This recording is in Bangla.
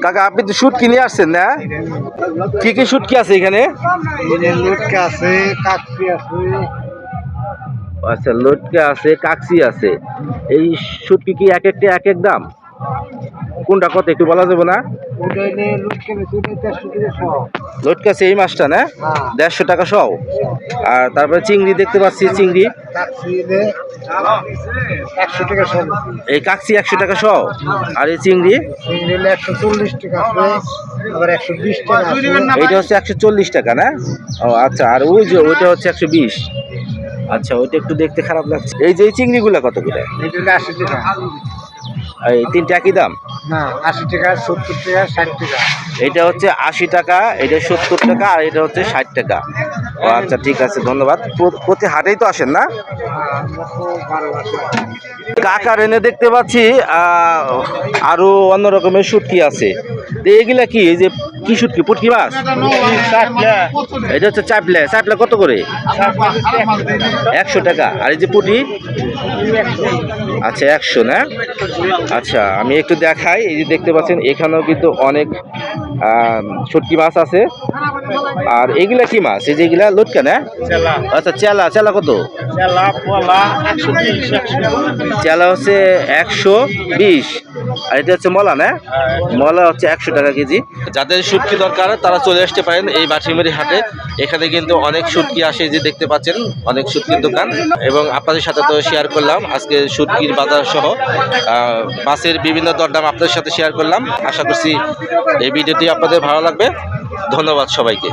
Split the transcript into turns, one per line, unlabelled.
কাকা আপনি তো শুটকি নিয়ে আসছেন না? কি কি শুটকি আছে এখানে?
লুটকা আছে, কাকপি আছে।
আচ্ছা, লটকা আছে, কাকসি আছে। এই শুটকি কি এক একটা এক এক দাম? কোনটা কত একটু বলা যাবে না?
ওটা হইলে লুটকা বেশি, ওটা 150 টাকা শ।
লটকা আছে এই মাছটা না?
হ্যাঁ।
150 টাকা সহ। আর তারপরে চিংড়ি দেখতে পাচ্ছি, চিংড়ি
কাকপি হইলে 100 টাকা শ।
এই কাকসি 100 টাকা সহ। আর এই চিংড়ি
চিংড়ি হইলে 140 টাকা আছে, আবার 120 টাকা আছে।
এইটা হচ্ছে 140 টাকা না? ও আচ্ছা, আর ওই যে ওইটা হচ্ছে 120। আচ্ছা, ওইটা একটু দেখতে খারাপ লাগছে। এই যে এই চিংড়িগুলা কত করে?
এটা হইলে 80 টাকা।
এই তিনটা একই দাম?
না, 80 টাকা, 70 টাকা, 60 টাকা।
এটা হচ্ছে 80 টাকা, এটা 70 টাকা, আর এটা হচ্ছে 60 টাকা। ও আচ্ছা, ঠিক আছে, ধন্যবাদ। প্রতি হাটেই তো আসেন না?
আমরা তো 12 মাসে।
কাকার এনে দেখতে পাচ্ছি আরো অন্য রকমের শুটকি আছে। তো এগুলা কি, এই যে কি শুটকি? পুঁটকি মাছ? এটা হচ্ছে চাপলা। চাপলা কত করে? 100 টাকা। আর এই যে পুঁটি? আচ্ছা, 100 না? আচ্ছা, আমি একটু দেখাই। এই যে দেখতে পাচ্ছেন এখানেও কিন্তু অনেক শুটকি মাছ আছে। আর এগুলা কি মাছ? এই যে এগুলা লটকা না? আচ্ছা, চেলা। চেলা কত? চেলা হচ্ছে 120। আর এটা হচ্ছে মলা না? মলা হচ্ছে 100 টাকা কেজি। যাদের শুটকি দরকার তারা চলে আসতে পারেন এই বাটিমারি হাটে। এখানে কিন্তু অনেক শুটকি আসে, যে দেখতে পাচ্ছেন অনেক শুটকির দোকান। এবং আপনাদের সাথে তো শেয়ার করলাম আজকে শুটকির বাজার সহ মাছের বিভিন্ন দরদাম আপনাদের সাথে শেয়ার করলাম। আশা করছি এই ভিডিওটি আপনাদের ভালো লাগবে। ধন্যবাদ সবাইকে।